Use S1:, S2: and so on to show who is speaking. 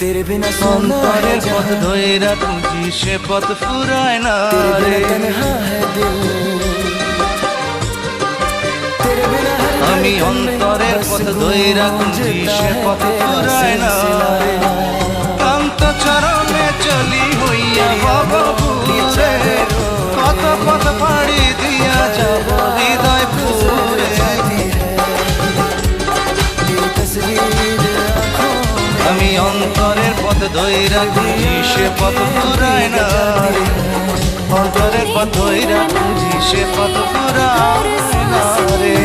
S1: तेरे बिना सोना है
S2: অন্তরের পথ ধইরা খুঁজি সে পথ ফুরায় না
S1: तेरे
S2: রে।
S1: बिना तन्हा है दिल तेरे बिना हर
S2: আমি
S1: धड़कन में
S2: অন্তরের
S1: बस
S2: পথ ধইরা খুঁজি
S1: गूंजता
S2: সে
S1: है
S2: পথ
S1: तेरा
S2: ফুরায় না
S1: सिलसिला रे।
S2: কান্ত চরণে চলি হইয়া ভব ভুলে কত পথ পাড়ি দিয়া যাব হৃদয় পুরে
S1: तेरी तस्वीर आँखों में
S2: আমি অন্তরের পথ ধইরা খুঁজি সে পথ ফুরায় না রে। অন্তরের পথ ধইরা খুঁজি সে পথ ফুরায় না রে।